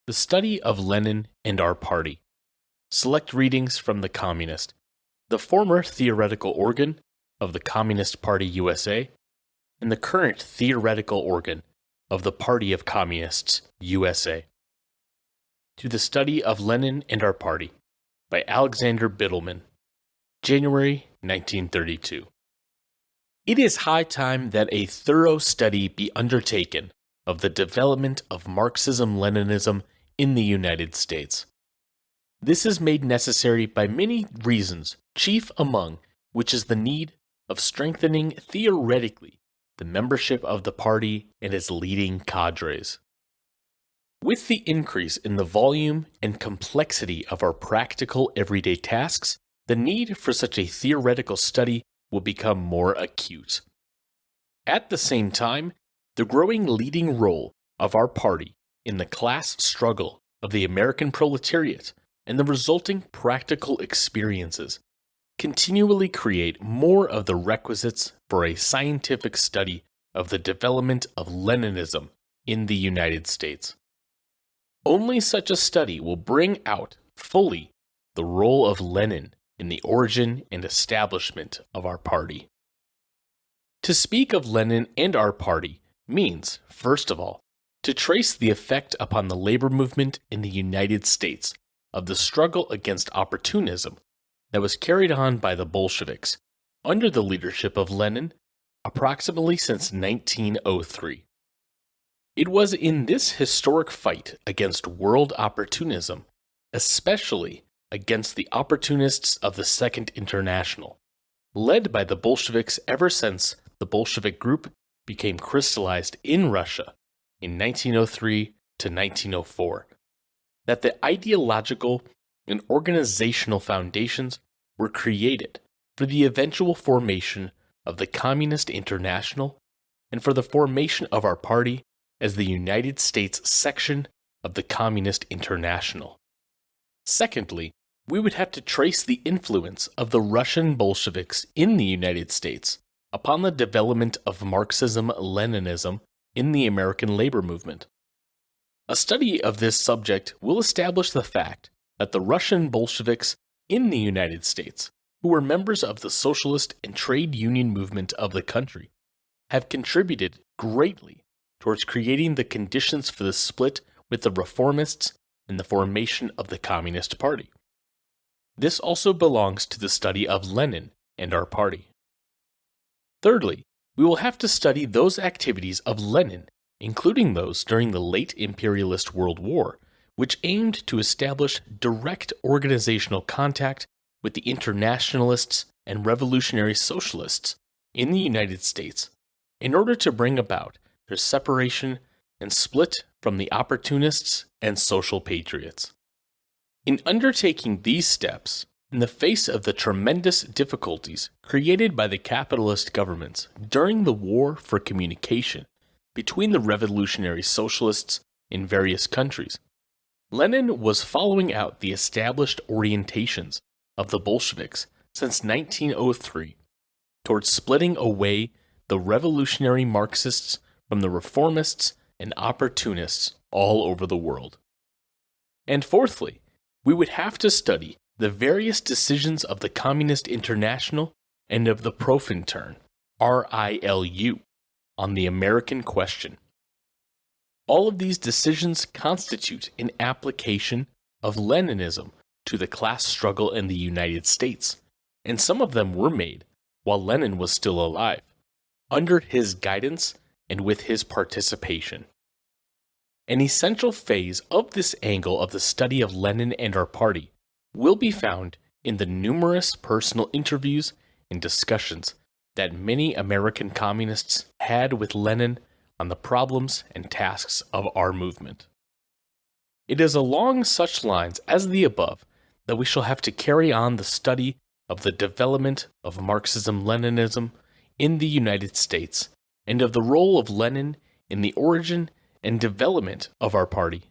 The Study of Lenin and Our Party. Select readings from The Communist, the former theoretical organ of the Communist Party USA, and the current theoretical organ of the Party of Communists USA. To the Study of Lenin and Our Party by Alexander Bittelman, January 1932. It is high time that a thorough study be undertaken of the development of Marxism-Leninism in the United States. This is made necessary by many reasons, chief among which is the need of strengthening theoretically the membership of the party and its leading cadres. With the increase in the volume and complexity of our practical everyday tasks, the need for such a theoretical study will become more acute. At the same time, the growing leading role of our party in the class struggle of the American proletariat and the resulting practical experiences continually create more of the requisites for a scientific study of the development of Leninism in the United States. Only such a study will bring out fully the role of Lenin in the origin and establishment of our party. To speak of Lenin and our party means, first of all, to trace the effect upon the labor movement in the United States of the struggle against opportunism that was carried on by the Bolsheviks under the leadership of Lenin approximately since 1903. It was in this historic fight against world opportunism, especially against the opportunists of the Second International, led by the Bolsheviks ever since the Bolshevik group became crystallized in Russia in 1903 to 1904, that the ideological and organizational foundations were created for the eventual formation of the Communist International and for the formation of our party as the United States section of the Communist International. Secondly, we would have to trace the influence of the Russian Bolsheviks in the United States upon the development of Marxism-Leninism in the American labor movement. A study of this subject will establish the fact that the Russian Bolsheviks in the United States, who were members of the socialist and trade union movement of the country, have contributed greatly towards creating the conditions for the split with the reformists and the formation of the Communist Party. This also belongs to the study of Lenin and our party. Thirdly, we will have to study those activities of Lenin, including those during the late imperialist World War, which aimed to establish direct organizational contact with the internationalists and revolutionary socialists in the United States in order to bring about their separation and split from the opportunists and social patriots. In undertaking these steps, in the face of the tremendous difficulties created by the capitalist governments during the war for communication between the revolutionary socialists in various countries, Lenin was following out the established orientations of the Bolsheviks since 1903 towards splitting away the revolutionary Marxists from the reformists and opportunists all over the world. And fourthly, we would have to study the various decisions of the Communist International and of the Profintern, RILU, on the American question. All of these decisions constitute an application of Leninism to the class struggle in the United States, and some of them were made while Lenin was still alive, under his guidance and with his participation. An essential phase of this angle of the study of Lenin and our party will be found in the numerous personal interviews and discussions that many American communists had with Lenin on the problems and tasks of our movement. It is along such lines as the above that we shall have to carry on the study of the development of Marxism-Leninism in the United States and of the role of Lenin in the origin and development of our party.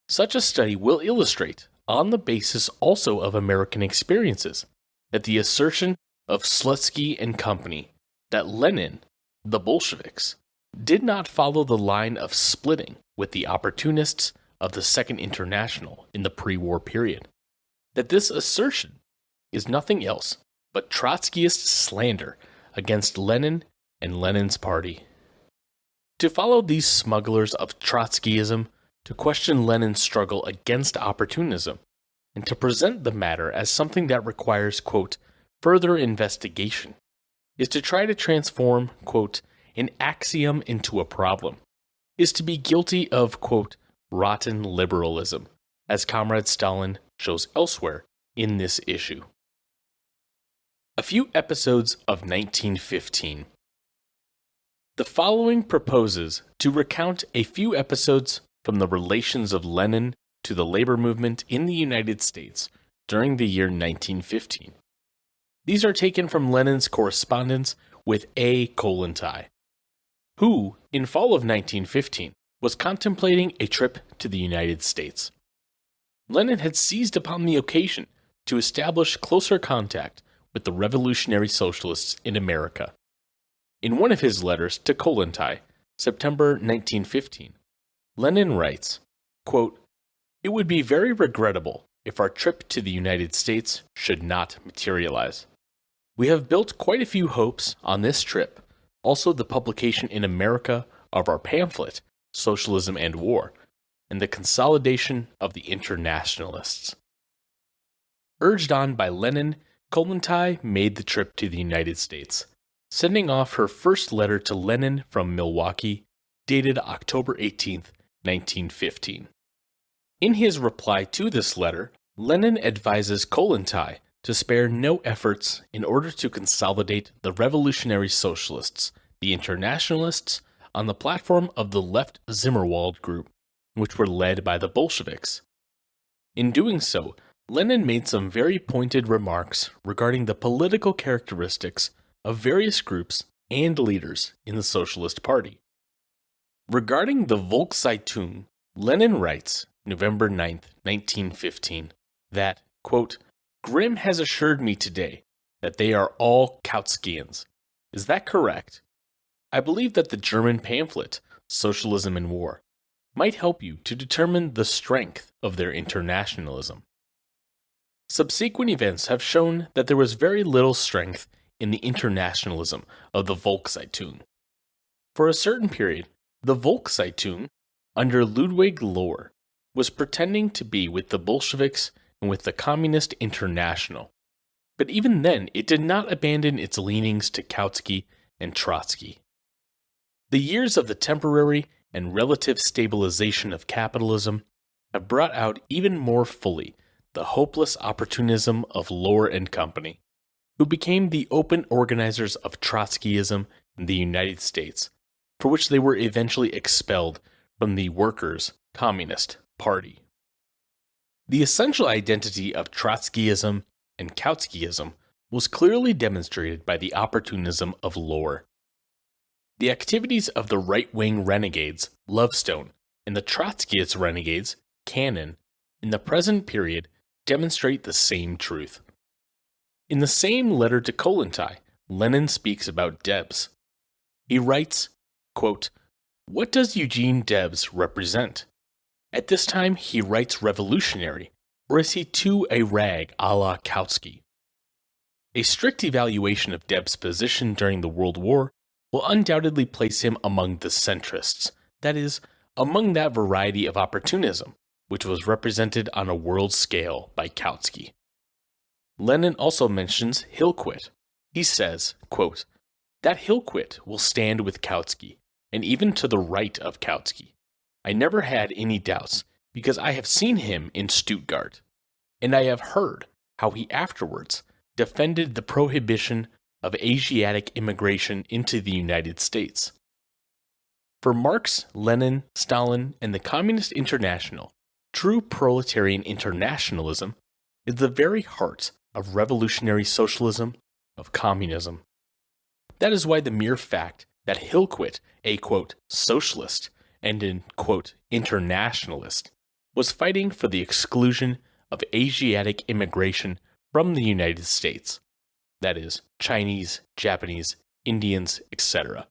Such a study will illustrate, on the basis also of American experiences, that the assertion of Slutsky and company that Lenin, the Bolsheviks, did not follow the line of splitting with the opportunists of the Second International in the pre-war period, that this assertion is nothing else but Trotskyist slander against Lenin and Lenin's party. To follow these smugglers of Trotskyism, to question Lenin's struggle against opportunism, and to present the matter as something that requires, quote, further investigation, is to try to transform, quote, an axiom into a problem, is to be guilty of, quote, rotten liberalism, as Comrade Stalin shows elsewhere in this issue. A few episodes of 1915. The following proposes to recount a few episodes from the relations of Lenin to the labor movement in the United States during the year 1915. These are taken from Lenin's correspondence with A. Kollontai, who, in fall of 1915, was contemplating a trip to the United States. Lenin had seized upon the occasion to establish closer contact with the revolutionary socialists in America. In one of his letters to Kollontai, September 1915, Lenin writes, quote, "It would be very regrettable if our trip to the United States should not materialize. We have built quite a few hopes on this trip, also the publication in America of our pamphlet, Socialism and War, and the consolidation of the internationalists." Urged on by Lenin, Kollontai made the trip to the United States, sending off her first letter to Lenin from Milwaukee, dated October 18, 1915. In his reply to this letter, Lenin advises Kollontai to spare no efforts in order to consolidate the revolutionary socialists, the internationalists, on the platform of the left Zimmerwald group, which were led by the Bolsheviks. In doing so, Lenin made some very pointed remarks regarding the political characteristics of various groups and leaders in the Socialist Party. Regarding the Volkszeitung, Lenin writes, November 9, 1915, that, quote, "Grimm has assured me today that they are all Kautskians. Is that correct? I believe that the German pamphlet, Socialism and War, might help you to determine the strength of their internationalism." Subsequent events have shown that there was very little strength in the internationalism of the Volkszeitung. For a certain period, the Volkszeitung, under Ludwig Lohr, was pretending to be with the Bolsheviks and with the Communist International, but even then it did not abandon its leanings to Kautsky and Trotsky. The years of the temporary and relative stabilization of capitalism have brought out even more fully the hopeless opportunism of Lohr and Company, who became the open organizers of Trotskyism in the United States, for which they were eventually expelled from the Workers' Communist Party. The essential identity of Trotskyism and Kautskyism was clearly demonstrated by the opportunism of Lohr. The activities of the right-wing renegades, Lovestone, and the Trotskyist renegades, Cannon, in the present period demonstrate the same truth. In the same letter to Kollontai, Lenin speaks about Debs. He writes, quote, "What does Eugene Debs represent? At this time he writes revolutionary, or is he too a rag a la Kautsky? A strict evaluation of Debs' position during the World War will undoubtedly place him among the centrists, that is, among that variety of opportunism which was represented on a world scale by Kautsky." Lenin also mentions Hillquit. He says, quote, "That Hillquit will stand with Kautsky, and even to the right of Kautsky. I never had any doubts, because I have seen him in Stuttgart, and I have heard how he afterwards defended the prohibition of Asiatic immigration into the United States." For Marx, Lenin, Stalin, and the Communist International, true proletarian internationalism is the very heart of revolutionary socialism, of communism. That is why the mere fact that Hillquit, a quote, socialist and an quote, internationalist, was fighting for the exclusion of Asiatic immigration from the United States, that is, Chinese, Japanese, Indians, etc.,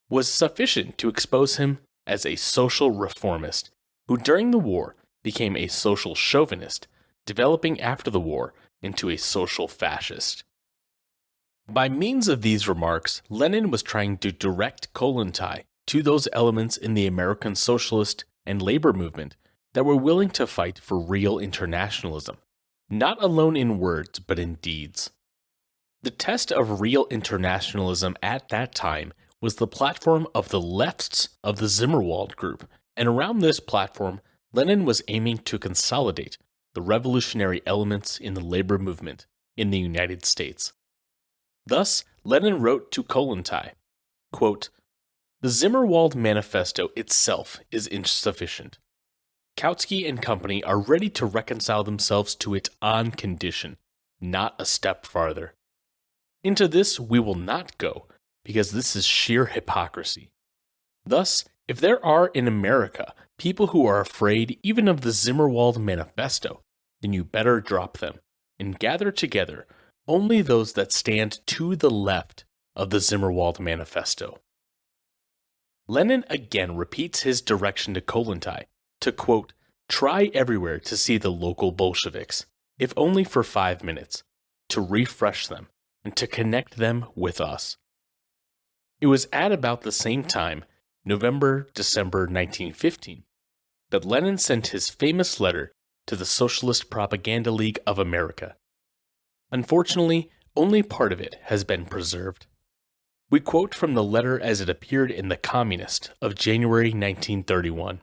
was sufficient to expose him as a social reformist who during the war became a social chauvinist, developing after the war into a social fascist. By means of these remarks, Lenin was trying to direct Kollontai to those elements in the American socialist and labor movement that were willing to fight for real internationalism, not alone in words but in deeds. The test of real internationalism at that time was the platform of the lefts of the Zimmerwald group, and around this platform, Lenin was aiming to consolidate the revolutionary elements in the labor movement in the United States. Thus, Lenin wrote to Kollontai, quote, "The Zimmerwald Manifesto itself is insufficient. Kautsky and company are ready to reconcile themselves to it on condition, not a step farther. Into this we will not go, because this is sheer hypocrisy. Thus, if there are in America people who are afraid even of the Zimmerwald Manifesto, then you better drop them, and gather together only those that stand to the left of the Zimmerwald Manifesto." Lenin again repeats his direction to Kollontai to, quote, "Try everywhere to see the local Bolsheviks, if only for 5 minutes, to refresh them, and to connect them with us." It was at about the same time, November-December 1915, that Lenin sent his famous letter to the Socialist Propaganda League of America. Unfortunately, only part of it has been preserved. We quote from the letter as it appeared in the Communist of January 1931.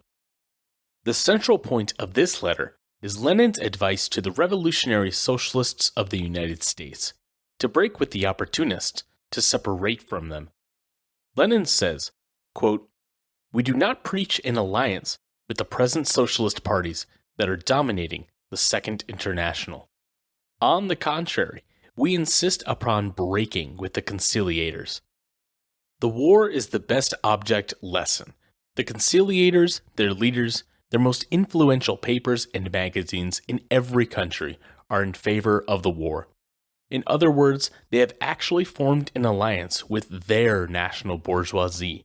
The central point of this letter is Lenin's advice to the revolutionary socialists of the United States to break with the opportunists, to separate from them. Lenin says, quote, "We do not preach an alliance with the present socialist parties that are dominating the Second International. On the contrary, we insist upon breaking with the conciliators. The war is the best object lesson. The conciliators, their leaders, their most influential papers and magazines in every country are in favor of the war. In other words, they have actually formed an alliance with their national bourgeoisie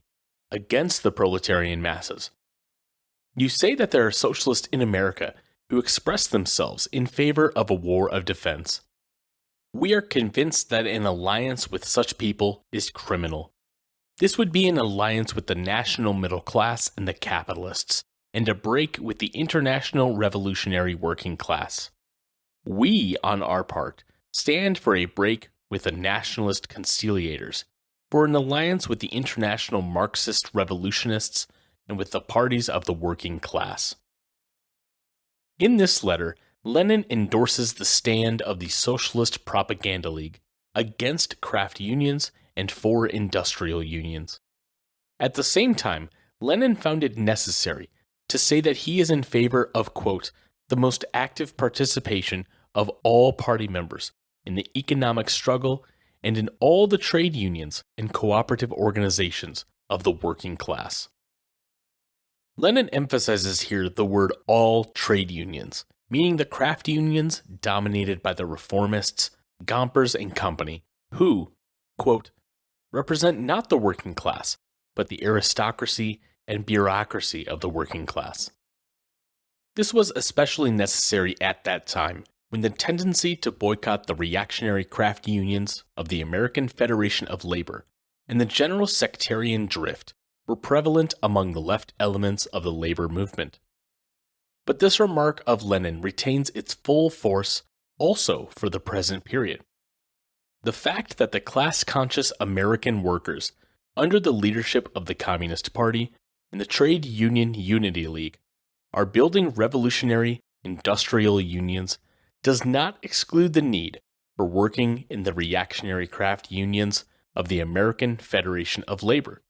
against the proletarian masses. You say that there are socialists in America who express themselves in favor of a war of defense. We are convinced that an alliance with such people is criminal. This would be an alliance with the national middle class and the capitalists, and a break with the international revolutionary working class. We, on our part, stand for a break with the nationalist conciliators, for an alliance with the international Marxist revolutionists, and with the parties of the working class." In this letter, Lenin endorses the stand of the Socialist Propaganda League against craft unions and for industrial unions. At the same time, Lenin found it necessary to say that he is in favor of, quote, "the most active participation of all party members in the economic struggle and in all the trade unions and cooperative organizations of the working class." Lenin emphasizes here the word all trade unions, meaning the craft unions dominated by the reformists, Gompers and company, who, quote, "represent not the working class, but the aristocracy and bureaucracy of the working class." This was especially necessary at that time, when the tendency to boycott the reactionary craft unions of the American Federation of Labor and the general sectarian drift were prevalent among the left elements of the labor movement. But this remark of Lenin retains its full force also for the present period. The fact that the class-conscious American workers, under the leadership of the Communist Party and the Trade Union Unity League, are building revolutionary industrial unions does not exclude the need for working in the reactionary craft unions of the American Federation of Labor,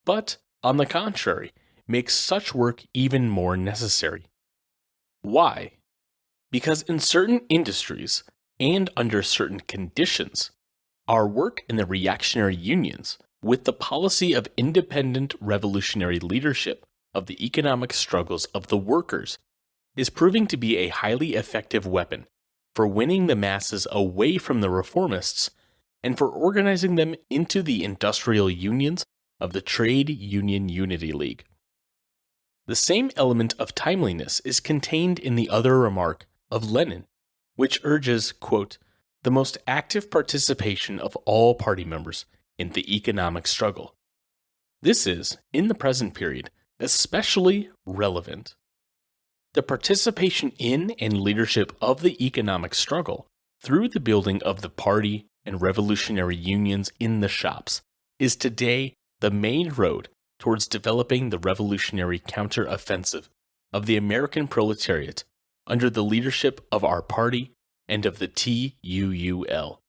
but, on the contrary, makes such work even more necessary. Why? Because in certain industries, and under certain conditions, our work in the reactionary unions, with the policy of independent revolutionary leadership of the economic struggles of the workers, is proving to be a highly effective weapon for winning the masses away from the reformists and for organizing them into the industrial unions of the Trade Union Unity League. The same element of timeliness is contained in the other remark of Lenin, which urges, quote, the most active participation of all party members in the economic struggle. This is, in the present period, especially relevant. The participation in and leadership of the economic struggle through the building of the party and revolutionary unions in the shops is today the main road towards developing the revolutionary counter-offensive of the American proletariat under the leadership of our party and of the TUUL.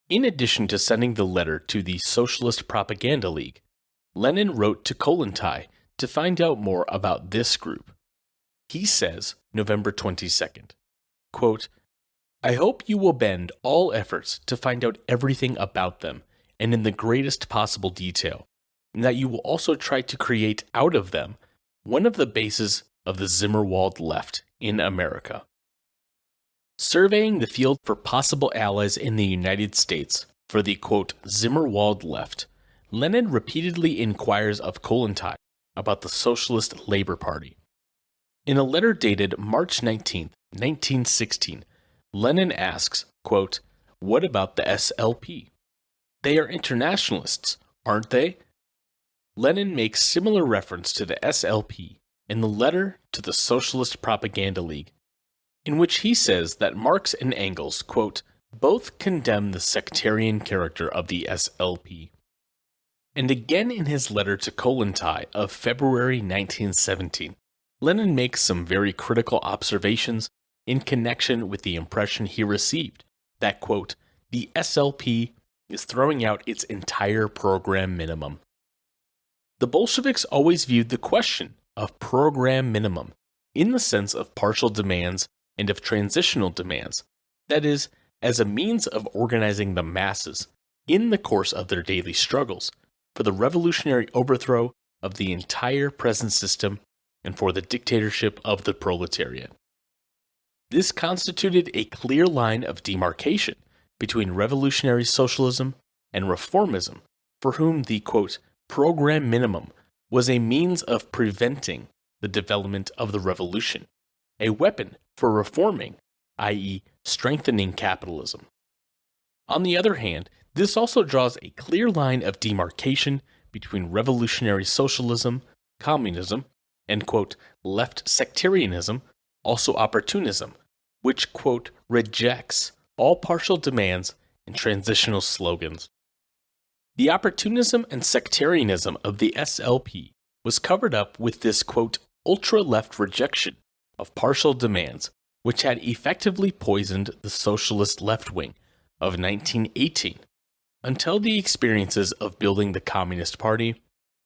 In addition to sending the letter to the Socialist Propaganda League, Lenin wrote to Kollontai to find out more about this group. He says, November 22nd, quote, I hope you will bend all efforts to find out everything about them and in the greatest possible detail, and that you will also try to create out of them one of the bases of the Zimmerwald left in America. Surveying the field for possible allies in the United States for the, quote, Zimmerwald left, Lenin repeatedly inquires of Kollontai about the Socialist Labor Party. In a letter dated March 19, 1916, Lenin asks, quote, what about the SLP? They are internationalists, aren't they? Lenin makes similar reference to the SLP in the letter to the Socialist Propaganda League, in which he says that Marx and Engels, quote, both condemn the sectarian character of the SLP. And again in his letter to Kollontai of February 1917, Lenin makes some very critical observations in connection with the impression he received that, quote, the SLP is throwing out its entire program minimum. The Bolsheviks always viewed the question of program minimum in the sense of partial demands and of transitional demands, that is, as a means of organizing the masses in the course of their daily struggles for the revolutionary overthrow of the entire present system and for the dictatorship of the proletariat. This constituted a clear line of demarcation between revolutionary socialism and reformism, for whom the, quote, program minimum was a means of preventing the development of the revolution, a weapon for reforming, i.e., strengthening capitalism. On the other hand, this also draws a clear line of demarcation between revolutionary socialism, communism, and, quote, left sectarianism, also opportunism, which, quote, rejects all partial demands and transitional slogans. The opportunism and sectarianism of the SLP was covered up with this, quote, ultra-left rejection of partial demands, which had effectively poisoned the socialist left wing of 1918, until the experiences of building the Communist Party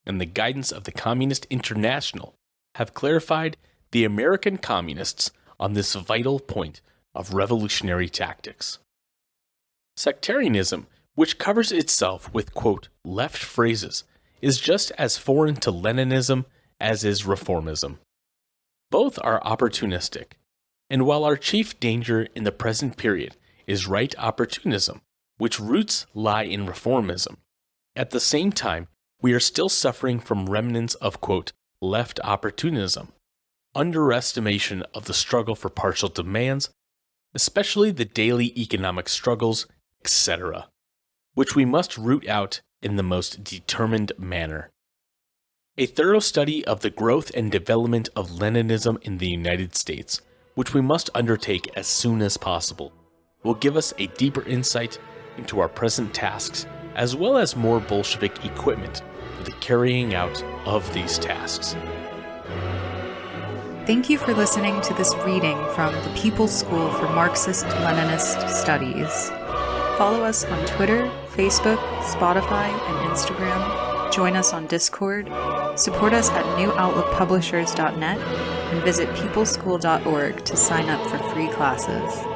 and the guidance of the Communist International have clarified the American communists on this vital point of revolutionary tactics. Sectarianism, which covers itself with, quote, left phrases, is just as foreign to Leninism as is reformism. Both are opportunistic, and while our chief danger in the present period is right opportunism, which roots lie in reformism, at the same time we are still suffering from remnants of, quote, left opportunism, underestimation of the struggle for partial demands, especially the daily economic struggles, etc., which we must root out in the most determined manner. A thorough study of the growth and development of Leninism in the United States, which we must undertake as soon as possible, will give us a deeper insight into our present tasks as well as more Bolshevik equipment for the carrying out of these tasks. Thank you for listening to this reading from the People's School for Marxist-Leninist Studies. Follow us on Twitter, Facebook, Spotify, and Instagram. Join us on Discord. Support us at newoutlookpublishers.net and visit peopleschool.org to sign up for free classes.